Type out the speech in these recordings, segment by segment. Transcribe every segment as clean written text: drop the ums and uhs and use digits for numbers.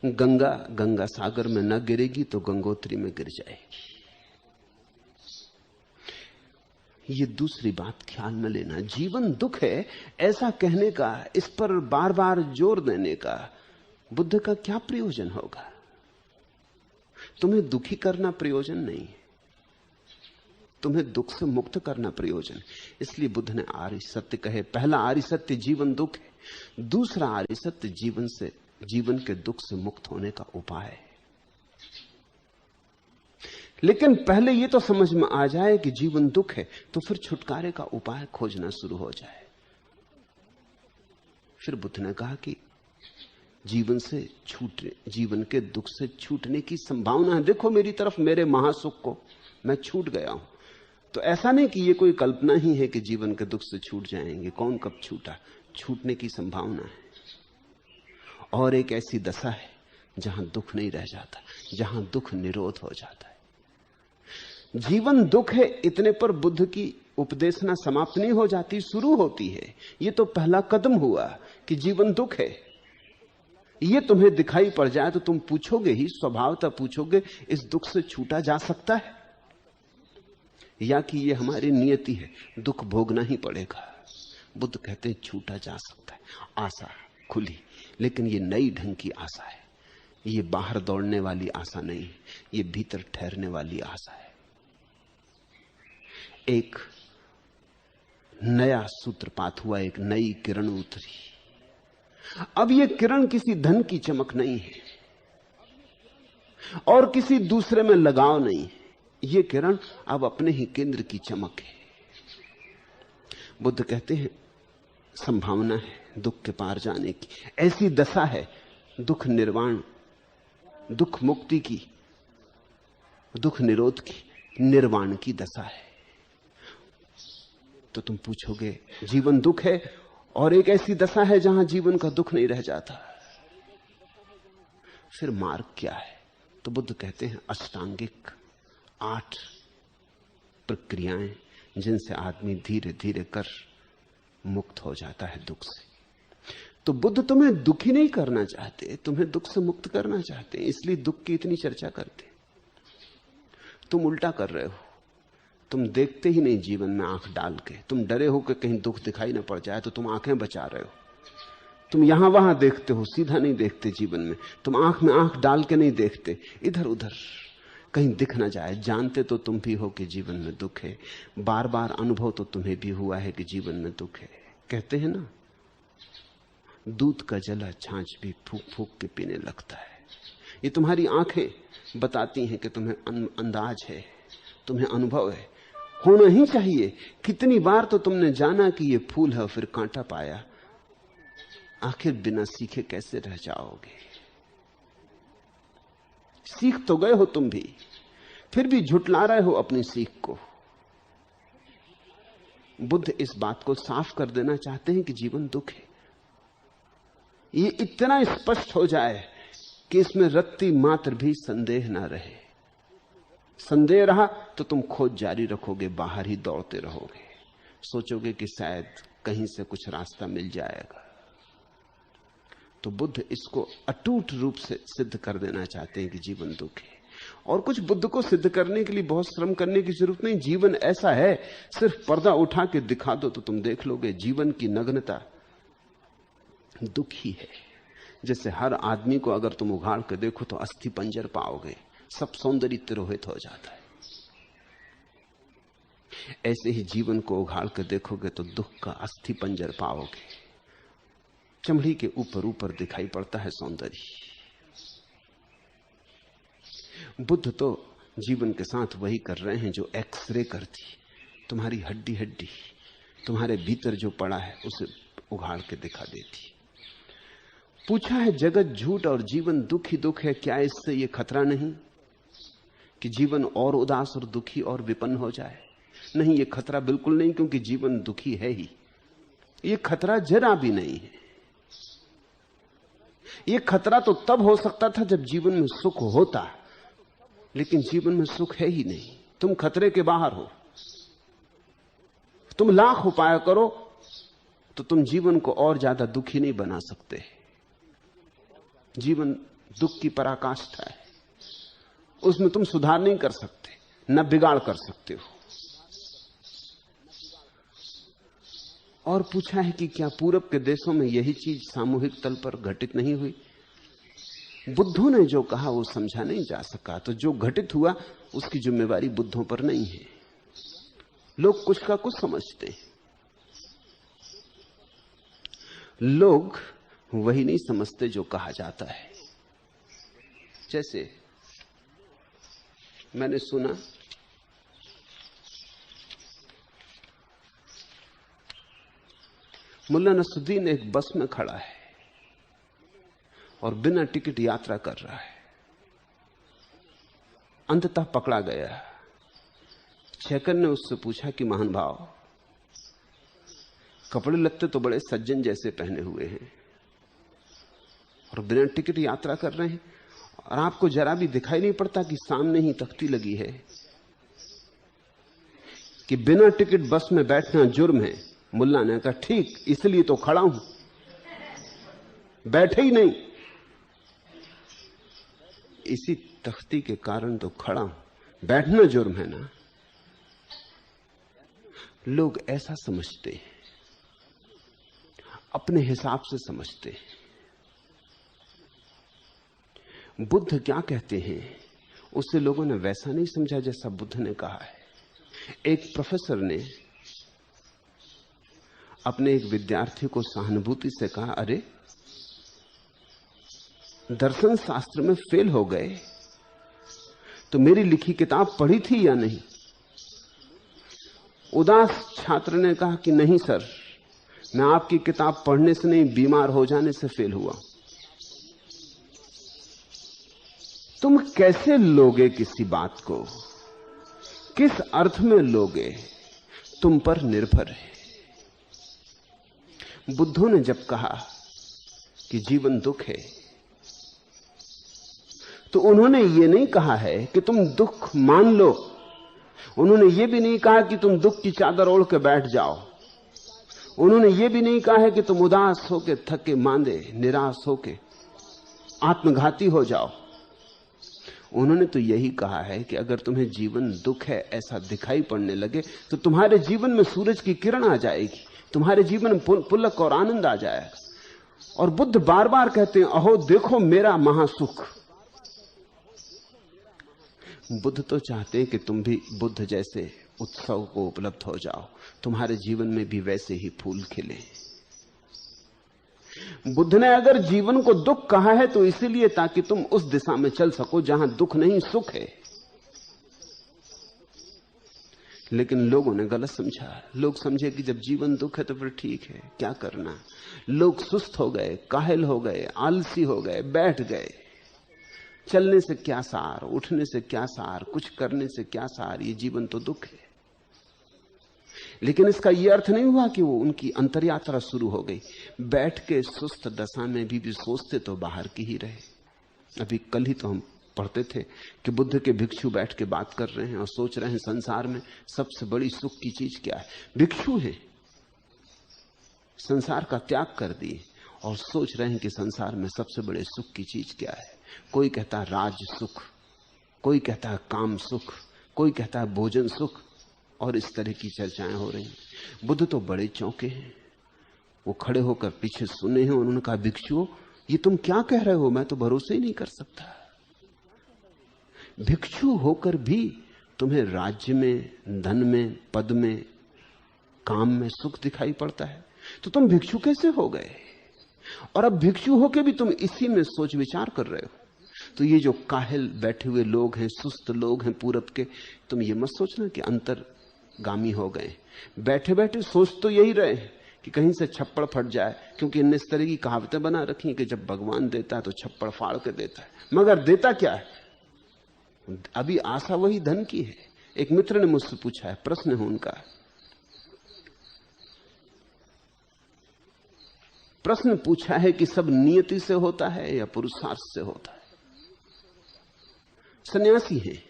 गंगा गंगा सागर में न गिरेगी तो गंगोत्री में गिर जाएगी। ये दूसरी बात ख्याल में लेना। जीवन दुख है ऐसा कहने का, इस पर बार बार जोर देने का बुद्ध का क्या प्रयोजन होगा? तुम्हें दुखी करना प्रयोजन नहीं है, तुम्हें दुख से मुक्त करना प्रयोजन। इसलिए बुद्ध ने आर्य सत्य कहे। पहला आर्य सत्य जीवन दुख है, दूसरा आर्य सत्य जीवन के दुख से मुक्त होने का उपाय है। लेकिन पहले यह तो समझ में आ जाए कि जीवन दुख है, तो फिर छुटकारे का उपाय खोजना शुरू हो जाए। फिर बुद्ध ने कहा कि जीवन के दुख से छूटने की संभावना है। देखो मेरी तरफ, मेरे महासुख को मैं छूट गया हूं। तो ऐसा नहीं कि ये कोई कल्पना ही है कि जीवन के दुख से छूट जाएंगे। कौन कब छूटा? छूटने की संभावना है। और एक ऐसी दशा है जहां दुख नहीं रह जाता, जहां दुख निरोध हो जाता है। जीवन दुख है इतने पर बुद्ध की उपदेशना समाप्त नहीं हो जाती, शुरू होती है। यह तो पहला कदम हुआ कि जीवन दुख है। यह तुम्हें दिखाई पड़ जाए तो तुम पूछोगे ही, स्वभावतः पूछोगे, इस दुख से छूटा जा सकता है या कि यह हमारी नियति है, दुख भोगना ही पड़ेगा। बुद्ध कहते हैं छूटा जा सकता है। आशा खुली, लेकिन यह नई ढंग की आशा है। यह बाहर दौड़ने वाली आशा नहीं है, यह भीतर ठहरने वाली आशा है। एक नया सूत्रपात हुआ, एक नई किरण उतरी। अब यह किरण किसी धन की चमक नहीं है और किसी दूसरे में लगाव नहीं है। यह किरण अब अपने ही केंद्र की चमक है। बुद्ध कहते हैं संभावना है दुख के पार जाने की। ऐसी दशा है दुख निर्वाण, दुख मुक्ति की, दुख निरोध की, निर्वाण की दशा है। तो तुम पूछोगे जीवन दुख है और एक ऐसी दशा है जहां जीवन का दुख नहीं रह जाता, फिर मार्ग क्या है? तो बुद्ध कहते हैं अष्टांगिक 8 प्रक्रियाएं जिनसे आदमी धीरे धीरे कर मुक्त हो जाता है दुख से। तो बुद्ध तुम्हें दुखी नहीं करना चाहते, तुम्हें दुख से मुक्त करना चाहते हैं, इसलिए दुख की इतनी चर्चा करते। तुम उल्टा कर रहे हो, तुम देखते ही नहीं जीवन में आंख डाल के। तुम डरे हो कि कहीं दुख दिखाई ना पड़ जाए तो तुम आंखें बचा रहे हो। तुम यहां वहां देखते हो, सीधा नहीं देखते जीवन में। तुम आंख में आंख डाल के नहीं देखते, इधर उधर कहीं दिख ना जाए। जानते तो तुम भी हो कि जीवन में दुख है, बार बार अनुभव तो तुम्हें भी हुआ है कि जीवन में दुख है। कहते हैं ना, दूध का जला छाछ भी फूंक फूंक के पीने लगता है। ये तुम्हारी आंखें बताती हैं कि तुम्हें अंदाज है, तुम्हें अनुभव है, होना ही चाहिए। कितनी बार तो तुमने जाना कि ये फूल है, फिर कांटा पाया। आखिर बिना सीखे कैसे रह जाओगे? सीख तो गए हो तुम भी, फिर भी झुटला रहे हो अपनी सीख को। बुद्ध इस बात को साफ कर देना चाहते हैं कि जीवन दुख है। ये इतना स्पष्ट हो जाए कि इसमें रत्ती मात्र भी संदेह ना रहे। संदेह रहा तो तुम खोज जारी रखोगे, बाहर ही दौड़ते रहोगे, सोचोगे कि शायद कहीं से कुछ रास्ता मिल जाएगा। तो बुद्ध इसको अटूट रूप से सिद्ध कर देना चाहते हैं कि जीवन दुख है। और कुछ बुद्ध को सिद्ध करने के लिए बहुत श्रम करने की जरूरत नहीं। जीवन ऐसा है, सिर्फ पर्दा उठा के दिखा दो तो तुम देख लोगे जीवन की नग्नता दुख ही है। जैसे हर आदमी को अगर तुम उघाड़ के देखो तो अस्थि पंजर पाओगे, सब सौंदर्य तिरोहित हो जाता है। ऐसे ही जीवन को उघाड़ के देखोगे तो दुख का अस्थि पंजर पाओगे। चमड़ी के ऊपर ऊपर दिखाई पड़ता है सौंदर्य। बुद्ध तो जीवन के साथ वही कर रहे हैं जो एक्सरे करती, तुम्हारी हड्डी हड्डी, तुम्हारे भीतर जो पड़ा है उसे उघाड़ के दिखा देती। पूछा है जगत झूठ और जीवन दुख ही दुख है, क्या इससे यह खतरा नहीं कि जीवन और उदास और दुखी और विपन्न हो जाए? नहीं, यह खतरा बिल्कुल नहीं, क्योंकि जीवन दुखी है ही। यह खतरा जरा भी नहीं है। यह खतरा तो तब हो सकता था जब जीवन में सुख होता, लेकिन जीवन में सुख है ही नहीं। तुम खतरे के बाहर हो। तुम लाख उपाय करो तो तुम जीवन को और ज्यादा दुखी नहीं बना सकते। जीवन दुख की पराकाष्ठा है, उसमें तुम सुधार नहीं कर सकते, न बिगाड़ कर सकते हो। और पूछा है कि क्या पूरब के देशों में यही चीज सामूहिक तल पर घटित नहीं हुई? बुद्धों ने जो कहा वो समझा नहीं जा सका, तो जो घटित हुआ उसकी जिम्मेवारी बुद्धों पर नहीं है। लोग कुछ का कुछ समझते हैं, लोग वही नहीं समझते जो कहा जाता है। जैसे मैंने सुना मुल्ला नसरुद्दीन एक बस में खड़ा है और बिना टिकट यात्रा कर रहा है, अंततः पकड़ा गया। शेखर ने उससे पूछा कि महान भाव, कपड़े लगते तो बड़े सज्जन जैसे पहने हुए हैं और बिना टिकट यात्रा कर रहे हैं, और आपको जरा भी दिखाई नहीं पड़ता कि सामने ही तख्ती लगी है कि बिना टिकट बस में बैठना जुर्म है। मुल्ला ने कहा ठीक, इसलिए तो खड़ा हूं, बैठे ही नहीं, इसी तख्ती के कारण तो खड़ा हूं, बैठना जुर्म है ना। लोग ऐसा समझते हैं, अपने हिसाब से समझते हैं। बुद्ध क्या कहते हैं उससे लोगों ने वैसा नहीं समझा जैसा बुद्ध ने कहा है। एक प्रोफेसर ने अपने एक विद्यार्थी को सहानुभूति से कहा, अरे दर्शन शास्त्र में फेल हो गए तो मेरी लिखी किताब पढ़ी थी या नहीं? उदास छात्र ने कहा कि नहीं सर, मैं आपकी किताब पढ़ने से नहीं, बीमार हो जाने से फेल हुआ। तुम कैसे लोगे किसी बात को, किस अर्थ में लोगे, तुम पर निर्भर है। बुद्धों ने जब कहा कि जीवन दुख है, तो उन्होंने ये नहीं कहा है कि तुम दुख मान लो, उन्होंने ये भी नहीं कहा कि तुम दुख की चादर ओढ़ के बैठ जाओ, उन्होंने ये भी नहीं कहा है कि तुम उदास होके, थके मांदे, निराश होके आत्मघाती हो जाओ। उन्होंने तो यही कहा है कि अगर तुम्हें जीवन दुख है ऐसा दिखाई पड़ने लगे तो तुम्हारे जीवन में सूरज की किरण आ जाएगी, तुम्हारे जीवन में पुलक और आनंद आ जाएगा। और बुद्ध बार बार कहते हैं, अहो देखो मेरा महासुख। बुद्ध तो चाहते हैं कि तुम भी बुद्ध जैसे उत्सव को उपलब्ध हो जाओ, तुम्हारे जीवन में भी वैसे ही फूल खिले। बुद्ध ने अगर जीवन को दुख कहा है तो इसीलिए ताकि तुम उस दिशा में चल सको जहां दुख नहीं सुख है। लेकिन लोगों ने गलत समझा। लोग समझे कि जब जीवन दुख है तो फिर ठीक है, क्या करना। लोग सुस्त हो गए, काहिल हो गए, आलसी हो गए, बैठ गए। चलने से क्या सार, उठने से क्या सार, कुछ करने से क्या सार, ये जीवन तो दुख है। लेकिन इसका यह अर्थ नहीं हुआ कि वो उनकी अंतरयात्रा शुरू हो गई। बैठ के सुस्त दशा में भी सोचते तो बाहर की ही रहे। अभी कल ही तो हम पढ़ते थे कि बुद्ध के भिक्षु बैठ के बात कर रहे हैं और सोच रहे हैं संसार में सबसे बड़ी सुख की चीज क्या है। भिक्षु हैं, संसार का त्याग कर दिए और सोच रहे हैं कि संसार में सबसे बड़े सुख की चीज क्या है। कोई कहता है राज सुख, कोई कहता है काम सुख, कोई कहता है भोजन सुख, और इस तरह की चर्चाएं हो रही। बुद्ध तो बड़े चौंके हैं। वो खड़े होकर पीछे सुने हैं। उन्होंने कहा, भिक्षुओं ये तुम क्या कह रहे हो, मैं तो भरोसे ही नहीं कर सकता। भिक्षु होकर भी तुम्हें राज्य में, धन में, पद में, काम में सुख दिखाई पड़ता है, तो तुम भिक्षु कैसे हो गए? और अब भिक्षु होकर भी तुम इसी में सोच विचार कर रहे हो। तो ये जो काहिल बैठे हुए लोग हैं, सुस्त लोग हैं पूरब के, तुम ये मत सोचना कि अंतर्गामी हो गए। बैठे बैठे सोच तो यही रहे कि कहीं से छप्पड़ फट जाए, क्योंकि इनने इस तरह की कहावतें बना रखी कि जब भगवान देता है तो छप्पड़ फाड़ के देता है, मगर देता क्या है? अभी आशा वही धन की है। एक मित्र ने मुझसे पूछा है, प्रश्न है उनका, प्रश्न पूछा है कि सब नियति से होता है या पुरुषार्थ से होता है? सन्यासी हैं,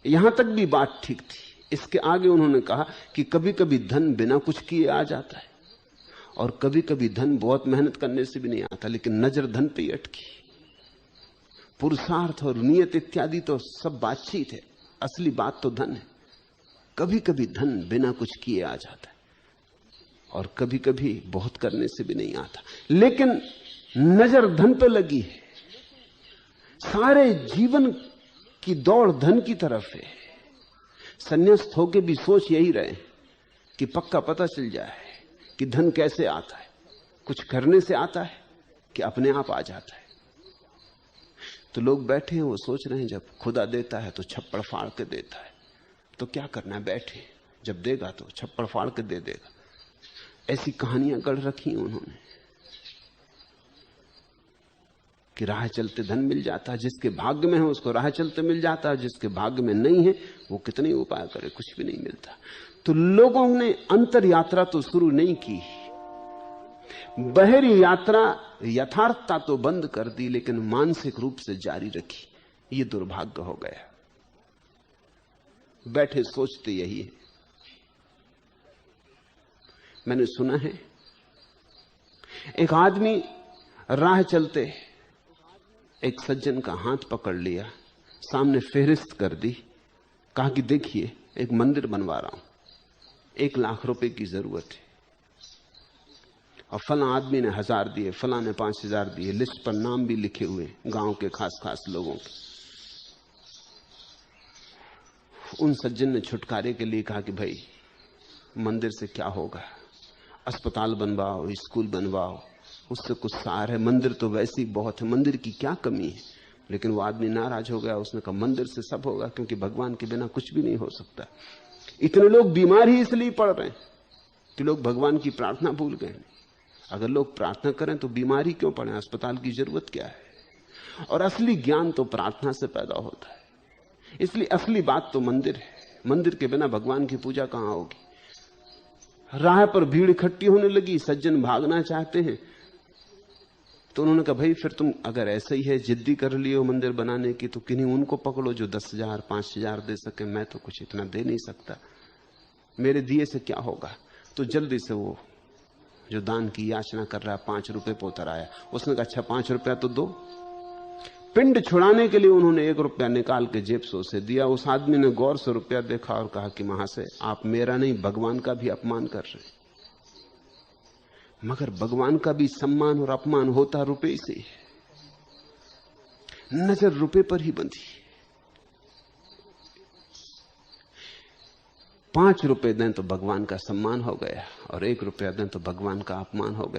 यहां तक भी बात ठीक थी। इसके आगे उन्होंने कहा कि कभी कभी धन बिना कुछ किए आ जाता है और कभी कभी धन बहुत मेहनत करने से भी नहीं आता, लेकिन नजर धन पे ही अटकी। पुरुषार्थ और नियत इत्यादि तो सब बातचीत है, असली बात तो धन है। कभी कभी धन बिना कुछ किए आ जाता है और कभी कभी बहुत करने से भी नहीं आता, लेकिन नजर धन पे लगी है। सारे जीवन की दौड़ धन की तरफ है। संन्यास्त होके भी सोच यही रहे कि पक्का पता चल जाए कि धन कैसे आता है, कुछ करने से आता है कि अपने आप आ जाता है। तो लोग बैठे हैं, वो सोच रहे हैं जब खुदा देता है तो छप्पड़ फाड़ के देता है, तो क्या करना है, बैठे, जब देगा तो छप्पड़ फाड़ के दे देगा। ऐसी कहानियां गढ़ रखी हैं उन्होंने कि राह चलते धन मिल जाता है, जिसके भाग्य में है उसको राह चलते मिल जाता है, जिसके भाग्य में नहीं है वो कितने उपाय करे कुछ भी नहीं मिलता। तो लोगों ने अंतर यात्रा तो शुरू नहीं की, बहरी यात्रा यथार्थता तो बंद कर दी, लेकिन मानसिक रूप से जारी रखी। ये दुर्भाग्य हो गया। बैठे सोचते यही है। मैंने सुना है एक आदमी राह चलते एक सज्जन का हाथ पकड़ लिया, सामने फेहरिस्त कर दी, कहा कि देखिए एक मंदिर बनवा रहा हूं, 1 लाख रुपए की जरूरत है, और फला आदमी ने 1000 दिए, फला ने 5000 दिए, लिस्ट पर नाम भी लिखे हुए गांव के खास खास लोगों के। उन सज्जन ने छुटकारे के लिए कहा कि भाई मंदिर से क्या होगा, अस्पताल बनवाओ, स्कूल बनवाओ, उससे कुछ सार है, मंदिर तो वैसे ही बहुत है, मंदिर की क्या कमी है। लेकिन वो आदमी नाराज हो गया, उसने कहा मंदिर से सब होगा, क्योंकि भगवान के बिना कुछ भी नहीं हो सकता। इतने लोग बीमार ही इसलिए पड़ रहे हैं कि लोग भगवान की प्रार्थना भूल गए। अगर लोग प्रार्थना करें तो बीमारी क्यों पड़े, अस्पताल की जरूरत क्या है। और असली ज्ञान तो प्रार्थना से पैदा होता है। इसलिए असली बात तो मंदिर है, मंदिर के बिना भगवान की पूजा कहां होगी। राह पर भीड़ इकट्ठी होने लगी, सज्जन भागना चाहते हैं, तो उन्होंने कहा भाई फिर तुम अगर ऐसा ही है, जिद्दी कर लियो मंदिर बनाने की, तो किन्हीं उनको पकड़ो जो 10,000 5,000 दे सके, मैं तो कुछ इतना दे नहीं सकता, मेरे दिए से क्या होगा। तो जल्दी से वो जो दान की याचना कर रहा 5 रुपए पोतर आया, उसने कहा अच्छा 5 रुपया तो दो। पिंड छुड़ाने के लिए उन्होंने 1 रुपया निकाल के जेब से उसे दिया। उस आदमी ने गौर से रुपया देखा और कहा कि महाशय आप मेरा नहीं भगवान का भी अपमान कर रहे हैं। मगर भगवान का भी सम्मान और अपमान होता रुपए से। नजर रुपए पर ही बंधी। 5 रुपए दें तो भगवान का सम्मान हो गया, और 1 रुपया दें तो भगवान का अपमान हो गया।